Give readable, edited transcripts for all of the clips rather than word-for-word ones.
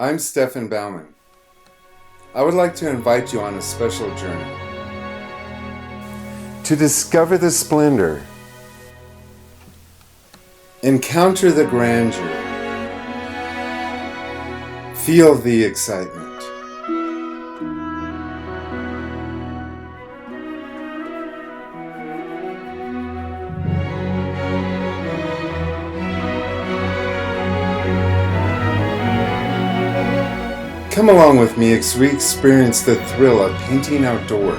I'm Stefan Baumann. I would like to invite you on a special journey to discover the splendor, encounter the grandeur, feel the excitement. Come along with me as we experience the thrill of painting outdoors.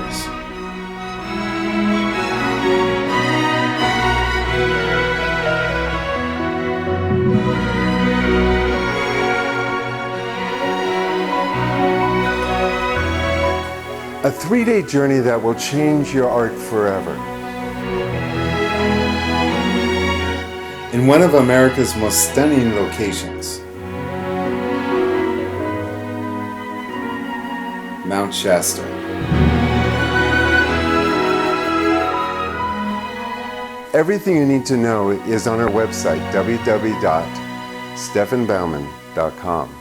A 3-day journey that will change your art forever. In one of America's most stunning locations, Mount Shasta. Everything you need to know is on our website, www.stefanbaumann.com.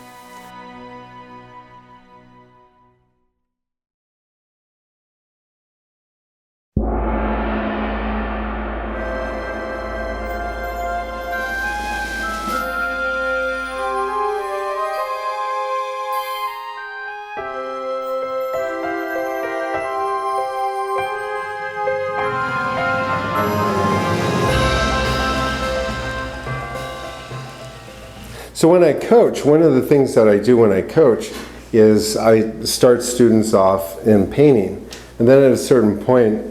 So when I coach, one of the things that I do when I coach is I start students off in painting. And then at a certain point,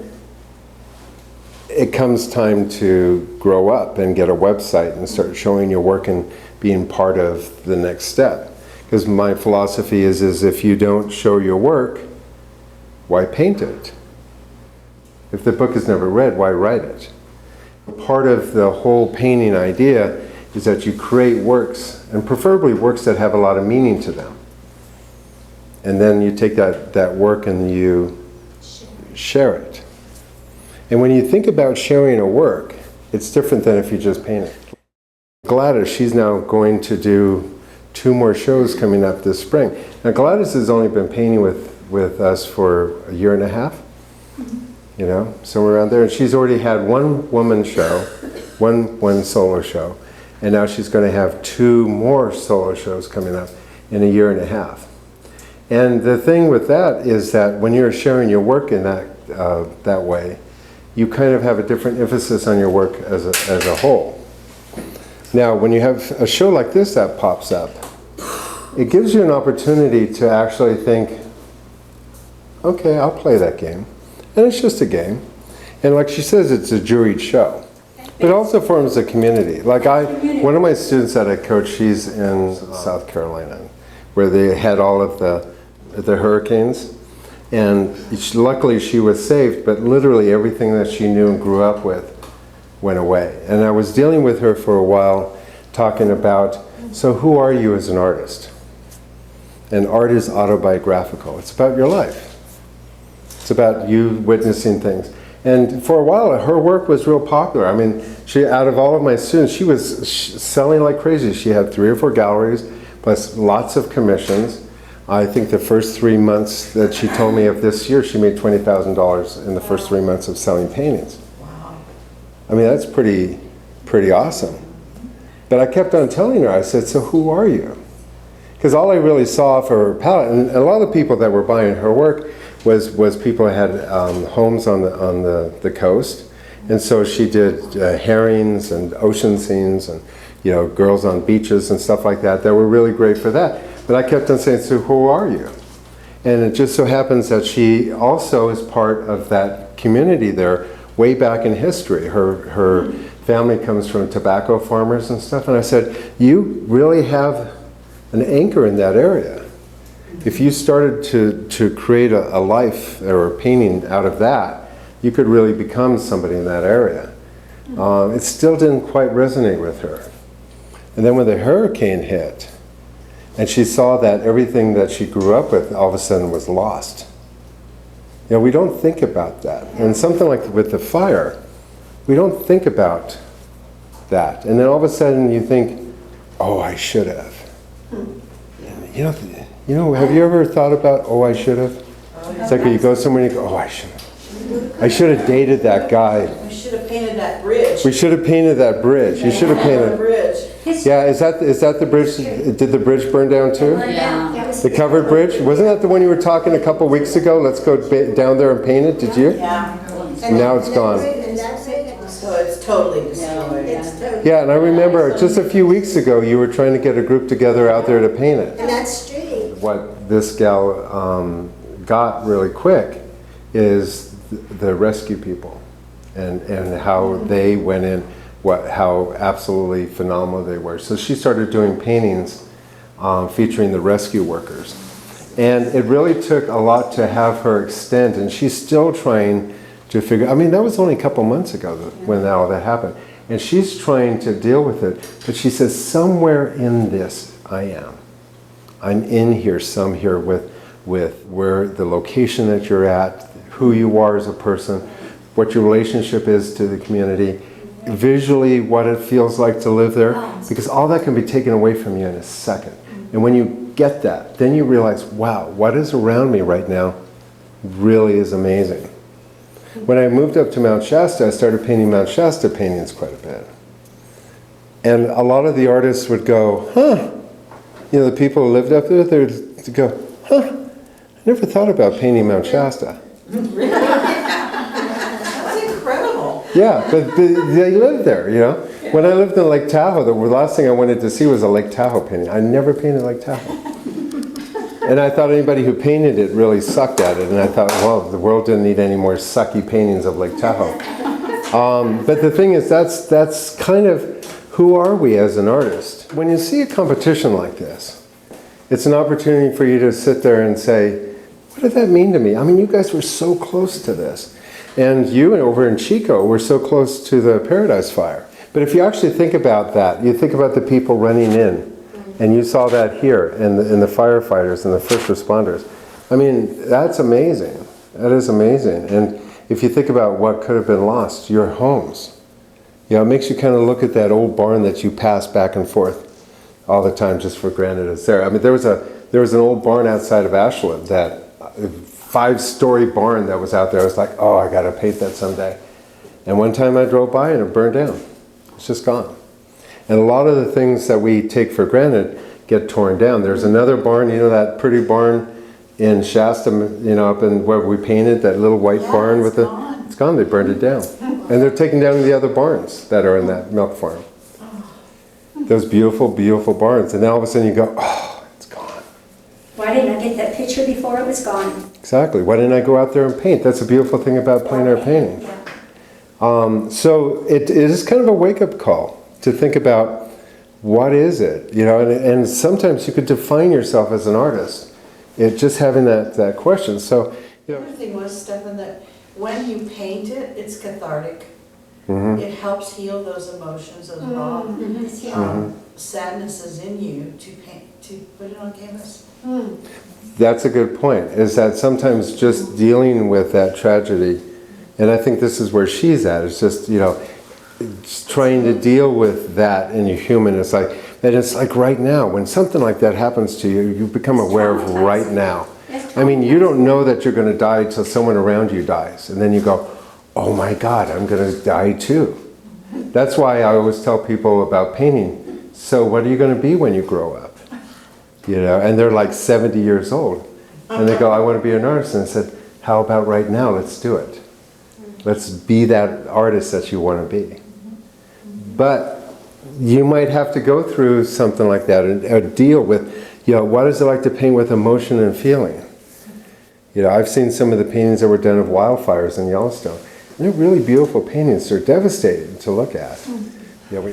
it comes time to grow up and get a website and start showing your work and being part of the next step. Because my philosophy is if you don't show your work, why paint it? If the book is never read, why write it? Part of the whole painting idea is that you create works, and preferably works that have a lot of meaning to them. And then you take that work and you share it. And when you think about sharing a work, it's different than if you just paint it. Gladys, she's now going to do 2 more shows coming up this spring. Now Gladys has only been painting with us for a year and a half, you know, somewhere around there. And she's already had 1 woman show, one solo show. And now she's going to have 2 more solo shows coming up in a year and a half. And the thing with that is that when you're sharing your work in that way, you kind of have a different emphasis on your work as a whole. Now, when you have a show like this that pops up, it gives you an opportunity to actually think, okay, I'll play that game. And it's just a game. And like she says, it's a juried show. It also forms a community. Like one of my students that I coach, she's in South Carolina, where they had all of the hurricanes. And luckily she was saved, but literally everything that she knew and grew up with went away. And I was dealing with her for a while, talking about, so who are you as an artist? And art is autobiographical. It's about your life. It's about you witnessing things. And for a while, her work was real popular. I mean, out of all of my students, she was selling like crazy. She had 3 or 4 galleries, plus lots of commissions. I think the first 3 months that she told me of this year, she made $20,000 in the first 3 months of selling paintings. Wow. I mean, that's pretty awesome. But I kept on telling her, I said, so who are you? Because all I really saw for her palette, and a lot of the people that were buying her work was people who had homes on the coast, and so she did herrings and ocean scenes and girls on beaches and stuff like that were really great for that. But I kept on saying, so who are you? And it just so happens that she also is part of that community there way back in history. Her family comes from tobacco farmers and stuff, and I said, you really have an anchor in that area. If you started to create a life or a painting out of that, you could really become somebody in that area. It still didn't quite resonate with her. And then when the hurricane hit, and she saw that everything that she grew up with all of a sudden was lost. We don't think about that. And something like with the fire, we don't think about that. And then all of a sudden you think, oh, I should have. have you ever thought about, oh, I should have? It's like when you go somewhere and you go, oh, I should have. I should have dated that guy. We should have painted that bridge. We should have painted that bridge. You should have painted the bridge. Yeah, is that the bridge? Did the bridge burn down too? Yeah. The covered bridge? Wasn't that the one you were talking a couple weeks ago? Let's go down there and paint it. Did you? Yeah. Now it's gone. So it's totally destroyed. Yeah, and I remember just a few weeks ago you were trying to get a group together out there to paint it. And that street. What this gal got really quick is the rescue people and how they went in, how absolutely phenomenal they were. So she started doing paintings featuring the rescue workers. And it really took a lot to have her extend, and she's still trying to figure, I mean, that was only a couple months ago when all that happened. And she's trying to deal with it, but she says, somewhere in this I am. I'm in here, with where the location that you're at, who you are as a person, what your relationship is to the community, visually what it feels like to live there, because all that can be taken away from you in a second. And when you get that, then you realize, wow, what is around me right now really is amazing. When I moved up to Mount Shasta, I started painting Mount Shasta paintings quite a bit. And a lot of the artists would go, huh, the people who lived up there, they'd go, huh, I never thought about painting Mount Shasta. That's incredible. Yeah, but they live there, Yeah. When I lived in Lake Tahoe, the last thing I wanted to see was a Lake Tahoe painting. I never painted Lake Tahoe. And I thought anybody who painted it really sucked at it. And I thought, well, the world didn't need any more sucky paintings of Lake Tahoe. But the thing is, that's kind of who are we as an artist. When you see a competition like this, it's an opportunity for you to sit there and say, what did that mean to me? I mean, you guys were so close to this. And you over in Chico were so close to the Paradise Fire. But if you actually think about that, you think about the people running in, and you saw that here, and the firefighters and the first responders. I mean, that's amazing. That is amazing. And if you think about what could have been lost, your homes. It makes you kind of look at that old barn that you pass back and forth all the time just for granted it's there. I mean, there was an old barn outside of Ashland, that 5-story barn that was out there. I was like, oh, I got to paint that someday. And one time I drove by and it burned down. It's just gone. And a lot of the things that we take for granted get torn down. There's another barn, that pretty barn in Shasta, up in where we painted, that little white barn with it's gone. They burned it down. And they're taking down the other barns that are in that milk farm. Those beautiful, beautiful barns. And then all of a sudden you go, oh, it's gone. Why didn't I get that picture before it was gone? Exactly. Why didn't I go out there and paint? That's the beautiful thing about plein air painting. Yeah. So it is kind of a wake-up call to think about what is it, and sometimes you could define yourself as an artist. Just having that question. So, The other thing was, Stefan, that when you paint it, it's cathartic. Mm-hmm. It helps heal those emotions of raw sadnesses in you to put it on canvas. That's a good point, is that sometimes just dealing with that tragedy, and I think this is where she's at, it's just, it's trying to deal with that in your human. It's like right now, when something like that happens to you, you become aware of right now. I mean, you don't know that you're going to die until someone around you dies. And then you go, oh my God, I'm going to die too. That's why I always tell people about painting. So what are you going to be when you grow up? And they're like 70 years old. And they go, I want to be an artist. And I said, how about right now? Let's do it. Let's be that artist that you want to be. But you might have to go through something like that and deal with, what is it like to paint with emotion and feeling? I've seen some of the paintings that were done of wildfires in Yellowstone. They're really beautiful paintings. They're devastating to look at.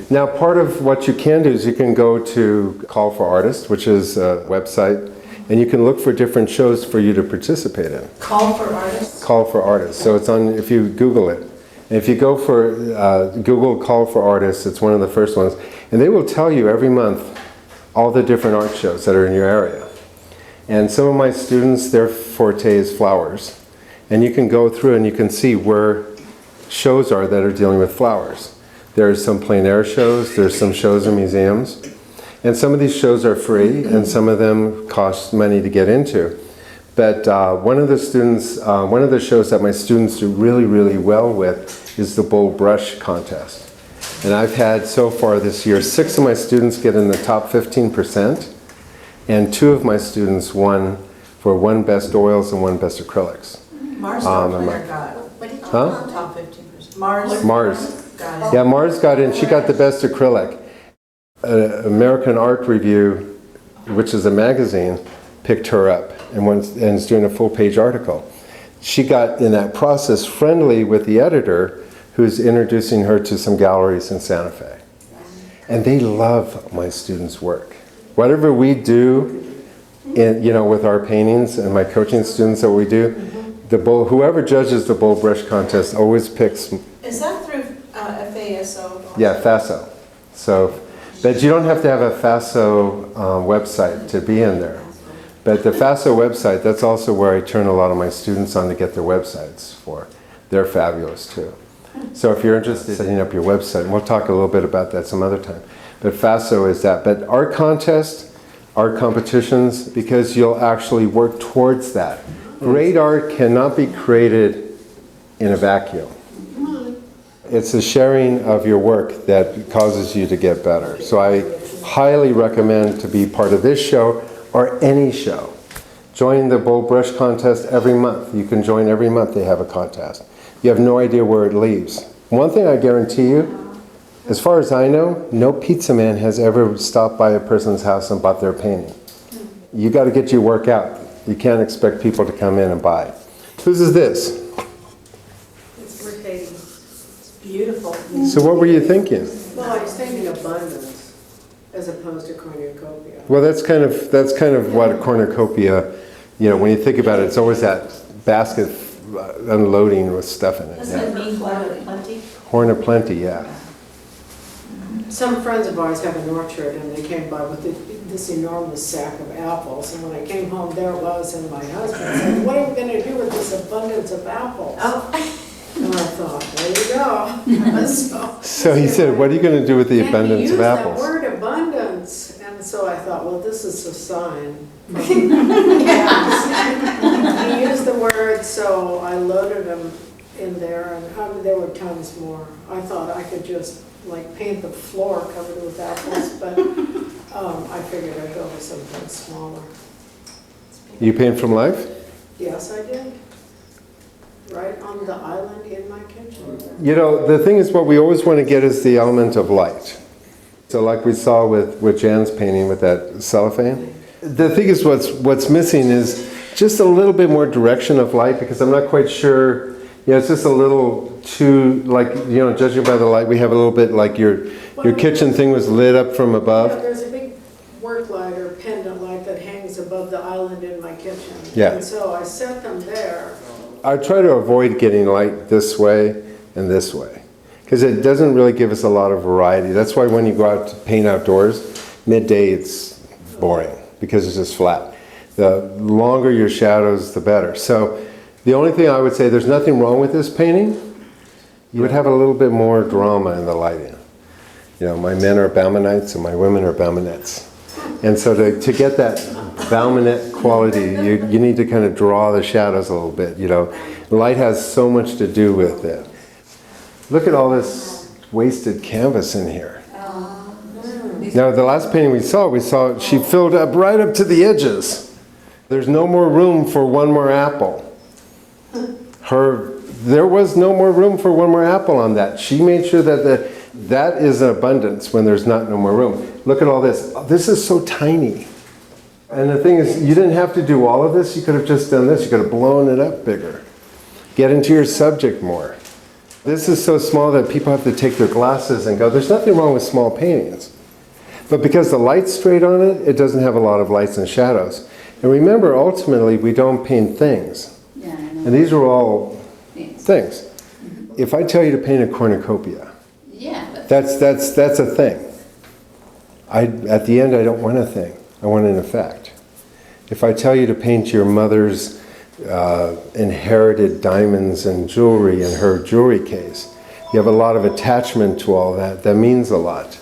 Now, part of what you can do is you can go to Call for Artists, which is a website, and you can look for different shows for you to participate in. Call for Artists? Call for Artists. So it's on, if you Google it. And if you go for Google Call for Artists, it's one of the first ones. And they will tell you every month all the different art shows that are in your area. And some of my students, their forte is flowers. And you can go through and you can see where shows that are dealing with flowers. There's some plein air shows, there's some shows in museums. And some of these shows are free, and some of them cost money to get into. But one of the shows that my students do really, really well with is the bowl brush contest. And I've had so far this year, 6 of my students get in the top 15%, and 2 of my students won for 1 best oils and 1 best acrylics. Mars Planner got Huh? top 15%. Mars got it. Yeah, Mars got in. She got the best acrylic. American Art Review, which is a magazine, picked her up and is doing a full-page article. She got in that process friendly with the editor, who's introducing her to some galleries in Santa Fe. And they love my students' work. Whatever we do, with our paintings and my coaching students that we do, whoever judges the bowl brush contest always picks. Is that through FASO? Yeah, FASO. So, but you don't have to have a FASO website to be in there. But the FASO website, that's also where I turn a lot of my students on to get their websites for. They're fabulous too. So if you're interested in setting up your website, and we'll talk a little bit about that some other time. But FASO is that. But art contests, art competitions, because you'll actually work towards that. Great art cannot be created in a vacuum. It's the sharing of your work that causes you to get better. So I highly recommend to be part of this show or any show. Join the bowl brush contest every month. You can join every month, they have a contest. You have no idea where it leads. One thing I guarantee you, as far as I know, no pizza man has ever stopped by a person's house and bought their painting. You got to get your work out. You can't expect people to come in and buy. Whose is this? It's Mercedes. It's beautiful. So what were you thinking? Well, I was thinking abundance as opposed to cornucopia. Well, that's kind of what a cornucopia, when you think about it, it's always that basket unloading with stuff in it. Doesn't it mean horn of plenty? Horn of plenty, yeah. Some friends of ours have an orchard and they came by with this enormous sack of apples. And when I came home, there it was, and my husband said, "What are we going to do with this abundance of apples?" Oh. And I thought, there you go. So he said, what are you going to do with the abundance of apples? The word abundance. And so I thought, well, this is a sign. He used the word, so I loaded them in there, and there were tons more. I thought I could just paint the floor covered with apples, but I figured I'd go with something smaller. You paint from life? Yes, I did. Right on the island in my kitchen. The thing is, what we always want to get is the element of light. So like we saw with Jan's painting with that cellophane. The thing is, what's missing is just a little bit more direction of light, because I'm not quite sure, it's just a little too, judging by the light, we have a little bit like your kitchen thing was lit up from above. Yeah, there's a big work light or pendant light that hangs above the island in my kitchen. Yeah. And so I set them there. I try to avoid getting light this way and this way, because it doesn't really give us a lot of variety. That's why when you go out to paint outdoors, midday it's boring, because it's just flat. The longer your shadows, the better. So the only thing I would say, there's nothing wrong with this painting. You would have a little bit more drama in the lighting. My men are Baumanites and my women are Baumanettes. And so to get that Baumanette quality, you need to kind of draw the shadows a little bit. Light has so much to do with it. Look at all this wasted canvas in here. Now, the last painting we saw she filled up right up to the edges. There's no more room for one more apple. There was no more room for one more apple on that. She made sure that is an abundance when there's no more room. Look at all this. This is so tiny. And the thing is, you didn't have to do all of this. You could have just done this. You could have blown it up bigger. Get into your subject more. This is so small that people have to take their glasses and go, there's nothing wrong with small paintings. But because the light's straight on it, it doesn't have a lot of lights and shadows. And remember, ultimately, we don't paint things. Yeah, I know. And these are all things. Mm-hmm. If I tell you to paint a cornucopia, Yeah. that's a thing. At the end, I don't want a thing. I want an effect. If I tell you to paint your mother's inherited diamonds and jewelry in her jewelry case, you have a lot of attachment to all that. That means a lot,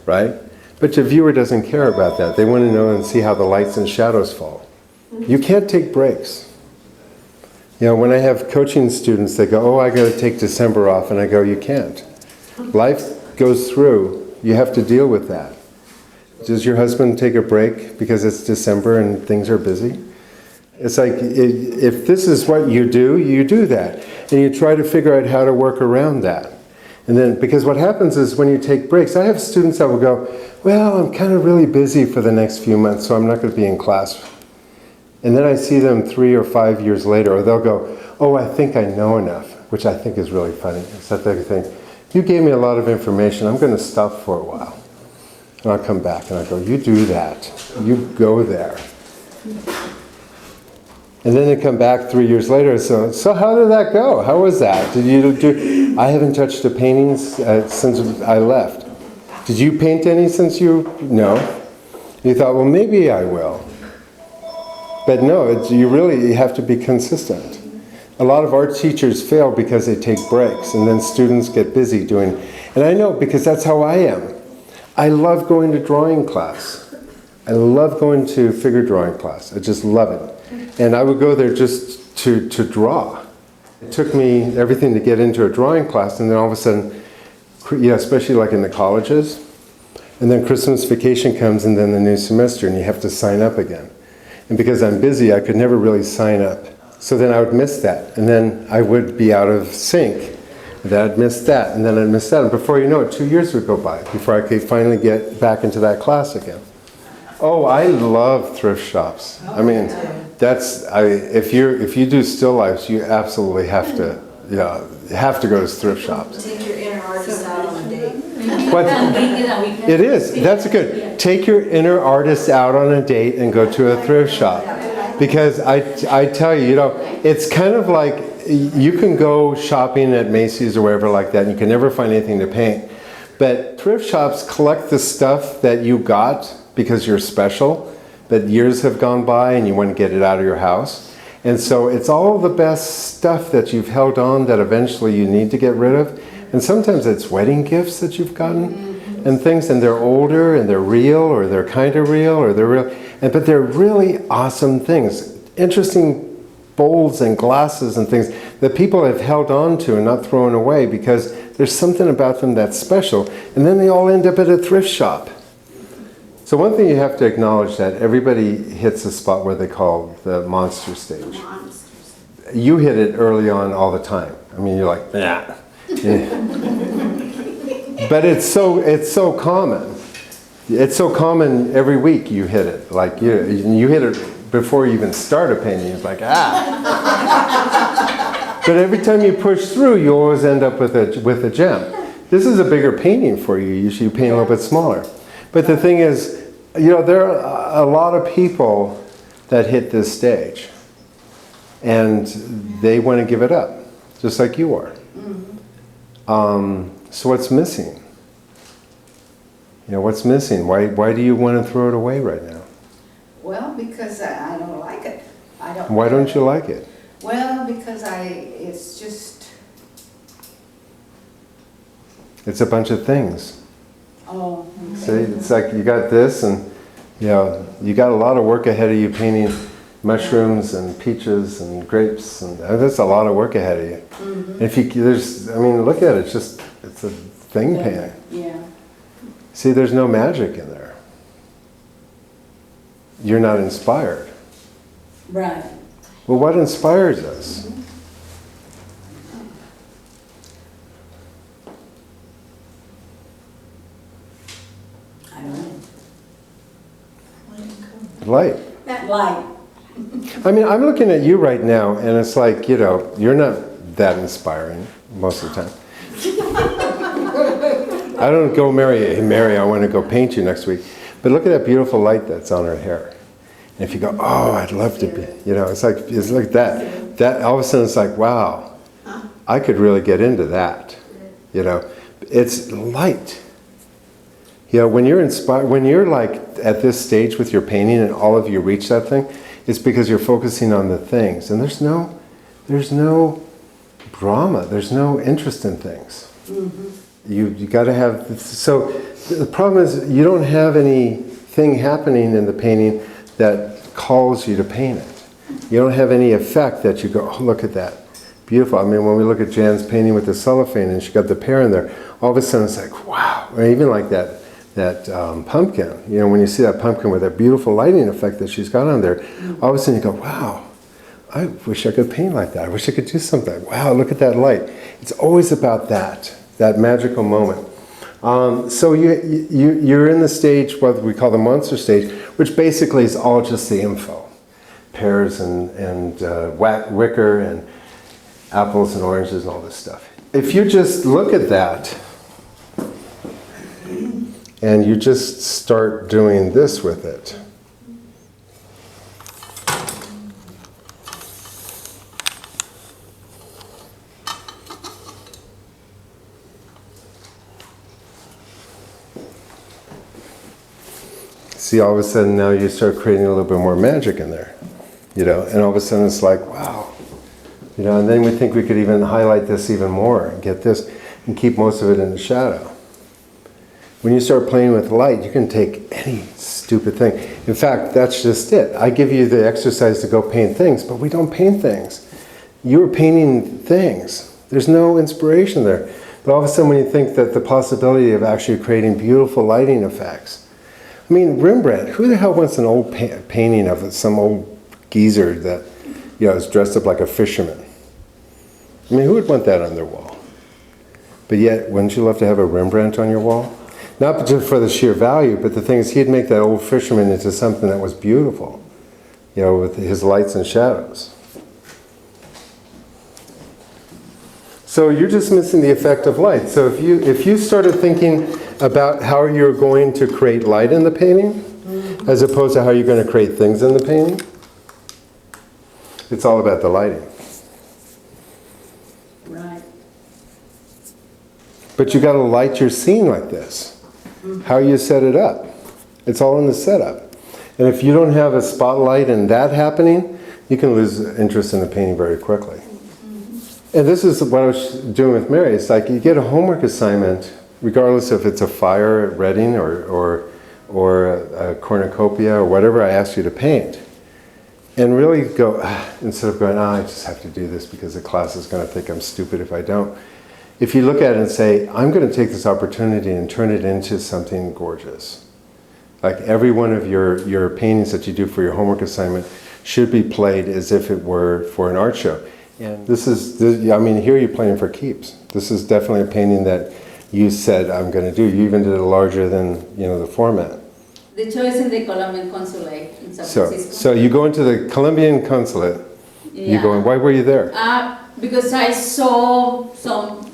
right? But the viewer doesn't care about that. They want to know and see how the lights and shadows fall. You can't take breaks. You know, when I have coaching students, they go, oh, I got to take December off, and I go, you can't. Life goes through. You have to deal with that. Does your husband take a break because it's December and things are busy? It's like, if this is what you do that. And you try to figure out how to work around that. And then, because what happens is when you take breaks, I have students that will go, well, I'm kind of really busy for the next few months, so I'm not going to be in class. And then I see them 3 or 5 years later, or they'll go, oh, I think I know enough, which I think is really funny. It's that they think, you gave me a lot of information, I'm going to stop for a while. And I'll come back and I'll go, you do that. You go there. And then they come back 3 years later, so how did that go? How was that? Did you do, I haven't touched the paintings since I left. Did you paint any since you, no? You thought, well, maybe I will. But no, you have to be consistent. A lot of art teachers fail because they take breaks, and then students get busy doing, and I know because that's how I am. I love going to drawing class. I love going to figure drawing class. I just love it. And I would go there just to draw. It took me everything to get into a drawing class, and then all of a sudden, yeah, especially like in the colleges, and then Christmas vacation comes and then the new semester and you have to sign up again. And because I'm busy, I could never really sign up. So then I would miss that, and then I would be out of sync. And then I'd miss that, and then I'd miss that. And before you know it, 2 years would go by before I could finally get back into that class again. Oh, I love thrift shops. I mean, if you do still lifes, you absolutely have to, have to go to thrift shops. Take your inner artist out on a date. But it is. That's good. Take your inner artist out on a date and go to a thrift shop. Because I tell you, it's kind of like you can go shopping at Macy's or wherever like that and you can never find anything to paint. But thrift shops collect the stuff that you got because you're special, that years have gone by and you want to get it out of your house. And so it's all the best stuff that you've held on that eventually you need to get rid of. And sometimes it's wedding gifts that you've gotten and things, and they're older and they're real, or they're kind of real, or they're real. But they're really awesome things. Interesting bowls and glasses and things that people have held on to and not thrown away because there's something about them that's special. And then they all end up at a thrift shop. So one thing you have to acknowledge that everybody hits a spot where they call the monster stage. You hit it early on all the time. I mean, you're like, nah. But it's so common. It's so common every week you hit it. Like you hit it before you even start a painting. It's like, ah. But every time you push through, you always end up with a gem. This is a bigger painting for you. Usually you paint a little bit smaller. But the thing is, there are a lot of people that hit this stage. And they want to give it up, just like you are. So what's missing? What's missing? Why do you want to throw it away right now? Well, because I don't like it. Why don't you like it? Well, because it's just... It's a bunch of things. Oh, okay. See, it's like you got this, and you got a lot of work ahead of you painting mushrooms and peaches and grapes, and that's a lot of work ahead of you. Mm-hmm. If look at it. It's a thing painting. Yeah. See, there's no magic in there. You're not inspired. Right. Well, what inspires us? I don't know. Light. Light. I mean, I'm looking at you right now, and it's like, you're not that inspiring most of the time. I don't go, hey Mary, I want to go paint you next week. But look at that beautiful light that's on her hair. And if you go, oh, I'd love to be, it's like that. That all of a sudden it's like, wow, I could really get into that. It's light. When you're inspired, when you're like at this stage with your painting and all of you reach that thing, it's because you're focusing on the things. And there's no drama, there's no interest in things. Mm-hmm. You got to have, so The problem is you don't have anything happening in the painting that calls you to paint it. You don't have any effect that you go, oh, look at that. Beautiful. I mean, when we look at Jan's painting with the cellophane and she got the pear in there, all of a sudden it's like, wow. Or even like that pumpkin. You know, when you see that pumpkin with that beautiful lighting effect that she's got on there, all of a sudden you go, wow, I wish I could paint like that. I wish I could do something. Wow, look at that light. It's always about that magical moment. So you're in the stage, what we call the monster stage, which basically is all just the info. Pears and wicker and apples and oranges and all this stuff. If you just look at that and you just start doing this with it, see, all of a sudden now you start creating a little bit more magic in there, you know, and all of a sudden it's like, wow, you know, and then we think we could even highlight this even more and get this and keep most of it in the shadow. When you start playing with light, you can take any stupid thing. In fact, that's just it. I give you the exercise to go paint things, but we don't paint things. You're painting things. There's no inspiration there. But all of a sudden when you think that the possibility of actually creating beautiful lighting effects, I mean, Rembrandt, who the hell wants an old painting of some old geezer that, you know, is dressed up like a fisherman? I mean, who would want that on their wall? But yet, wouldn't you love to have a Rembrandt on your wall? Not just for the sheer value, but the thing is, he'd make that old fisherman into something that was beautiful, you know, with his lights and shadows. So you're just missing the effect of light. So if you started thinking about how you're going to create light in the painting, as opposed to how you're going to create things in the painting, it's all about the lighting. Right. But you got to light your scene like this. How you set it up. It's all in the setup. And if you don't have a spotlight and that happening, you can lose interest in the painting very quickly. And this is what I was doing with Mary. It's like you get a homework assignment, regardless if it's a fire at Reading or a cornucopia or whatever I asked you to paint. And really go, instead of going, I just have to do this because the class is going to think I'm stupid if I don't. If you look at it and say, I'm going to take this opportunity and turn it into something gorgeous. Like every one of your paintings that you do for your homework assignment should be played as if it were for an art show. And this is, I mean, here you're playing for keeps. This is definitely a painting that you said, I'm going to do. You even did it larger than, you know, the format. The choice in the Colombian Consulate in San Francisco. So you go into the Colombian Consulate. Yeah. You go in. Why were you there? Because I saw some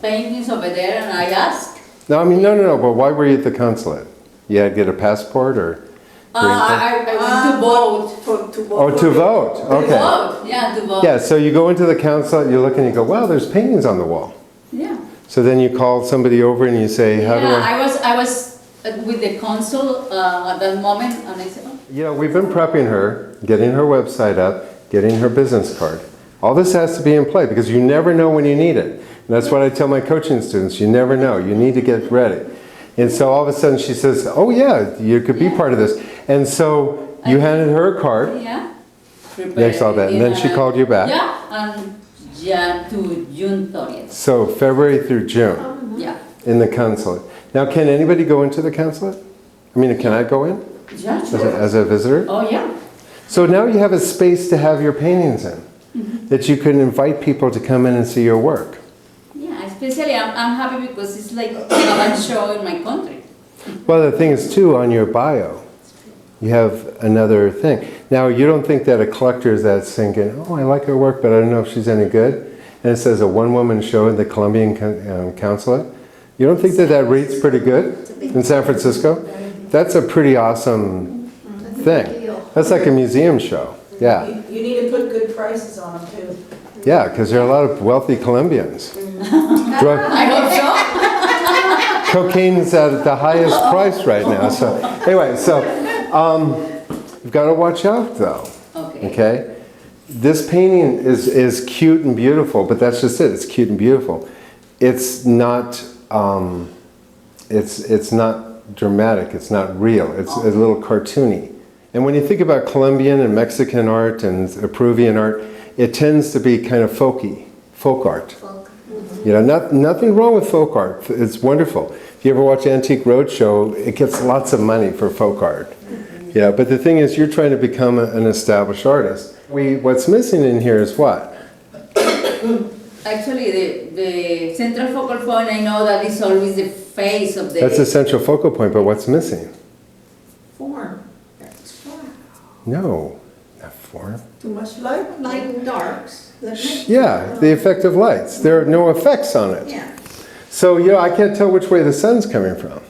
paintings over there and I asked. No, I mean, no. But why were you at the consulate? You had to get a passport or? I went to vote. To vote. Oh, to vote. Okay. To vote. Yeah, to vote. Yeah. So you go into the consulate. You look and you go, wow, there's paintings on the wall. Yeah. So then you call somebody over and you say, how do I was with the consul at that moment, and I said, oh. You know, we've been prepping her, getting her website up, getting her business card. All this has to be in play because you never know when you need it. And that's what I tell my coaching students. You never know. You need to get ready. And so all of a sudden she says, oh yeah, you could be part of this. And so you handed her a card. Yeah. Next all that. And then she called you back. Yeah, and to June 30th. So February through June Yeah. in the consulate. Now can anybody go into the consulate? I mean, can I go in Yeah, sure. as a visitor? Oh, yeah. So now you have a space to have your paintings in. That you can invite people to come in and see your work. Yeah, especially I'm happy because it's like a show in my country. Well, the thing is too, on your bio, you have another thing. Now, you don't think that a collector is that thinking, oh, I like her work, but I don't know if she's any good. And it says a one-woman show in the Colombian Consulate. You don't think that that rate's pretty good in San Francisco? That's a pretty awesome thing. That's like a museum show. Yeah. You need to put good prices on them too. Yeah, because there are a lot of wealthy Colombians. I hope so. Cocaine's at the highest price right now. So anyway, you've got to watch out though. Okay. This painting is cute and beautiful, but that's just it. It's cute and beautiful. It's not it's not dramatic, it's not real, it's a little cartoony. And when you think about Colombian and Mexican art and Peruvian art, it tends to be kind of folky, folk art. You know, nothing wrong with folk art. It's wonderful. If you ever watch Antique Roadshow, it gets lots of money for folk art. Yeah, but the thing is, you're trying to become an established artist. What's missing in here is what? Actually, the central focal point, I know that is always the face of the... That's the central focal point, but what's missing? Form. No, not form. Too much light, light and darks. Yeah, the effect of lights. There are no effects on it. Yeah. So, you know, I can't tell which way the sun's coming from.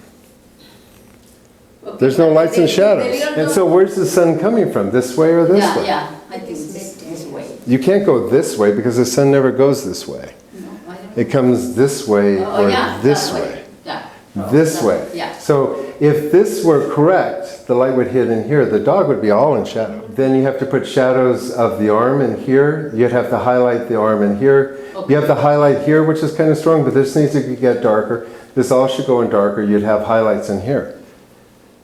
Okay, There's no but lights and the shadows. little And so where's the sun coming from? This way or this way? Yeah, I think this way. You can't go this way because the sun never goes this way. No, I don't. It comes this way Oh, or yeah, this that way. Yeah. This That- way. Yeah. So if this were correct, the light would hit in here. The dog would be all in shadow. Then you have to put shadows of the arm in here. You'd have to highlight the arm in here. Okay. You have to highlight here, which is kind of strong, but this needs to get darker. This all should go in darker. You'd have highlights in here.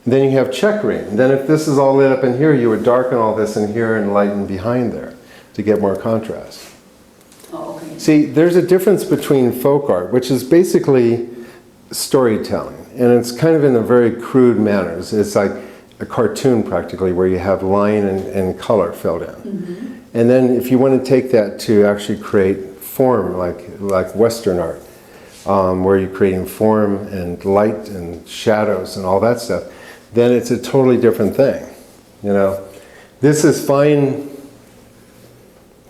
And then you have checkering. And then if this is all lit up in here, you would darken all this in here and lighten behind there to get more contrast. Oh, okay. See, there's a difference between folk art, which is basically storytelling. And it's kind of in a very crude manner. It's like a cartoon practically, where you have line and color filled in. Mm-hmm. And then if you want to take that to actually create form, like Western art, where you're creating form and light and shadows and all that stuff, then it's a totally different thing. You know, this is fine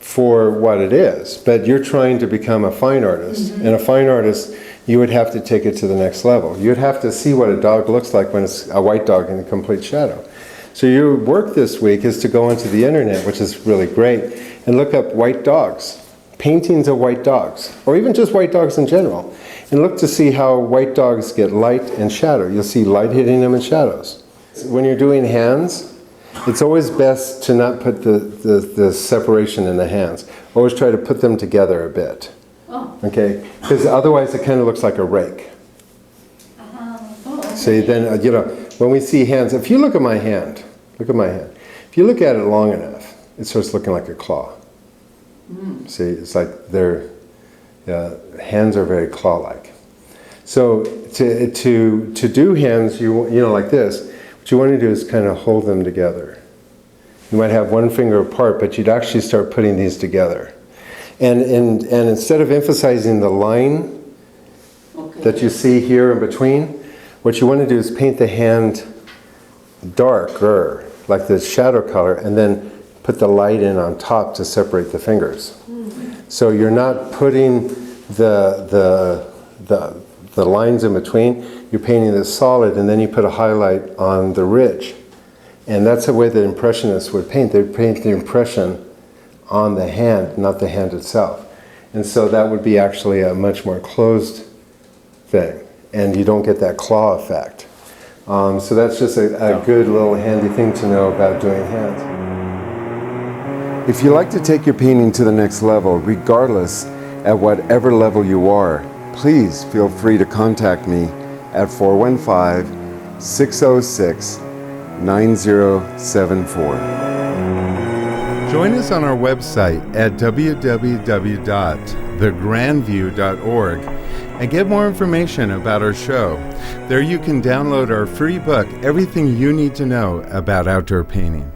for what it is, but you're trying to become a fine artist. Mm-hmm. And a fine artist, you would have to take it to the next level. You'd have to see what a dog looks like when it's a white dog in complete shadow. So your work this week is to go onto the internet, which is really great, and look up white dogs, paintings of white dogs, or even just white dogs in general, and look to see how white dogs get light and shadow. You'll see light hitting them and shadows. When you're doing hands, it's always best to not put the separation in the hands. Always try to put them together a bit. Oh. Okay? Because otherwise it kind of looks like a rake. Oh, okay. See, then, you know, when we see hands, if you look at my hand, if you look at it long enough, it starts looking like a claw. See, it's like their hands are very claw-like. So to do hands, you know, like this, what you want to do is kind of hold them together. You might have one finger apart, but you'd actually start putting these together. And instead of emphasizing the line Okay. that you see here in between, what you want to do is paint the hand darker, like the shadow color, and then put the light in on top to separate the fingers. So you're not putting the lines in between, you're painting this solid, and then you put a highlight on the ridge. And that's the way the Impressionists would paint. They'd paint the impression on the hand, not the hand itself. And so that would be actually a much more closed thing, and you don't get that claw effect. So that's just a good little handy thing to know about doing hands. If you like to take your painting to the next level, regardless at whatever level you are, please feel free to contact me at 415-606-9074. Join us on our website at www.thegrandview.org and get more information about our show. There you can download our free book, Everything You Need to Know About Outdoor Painting.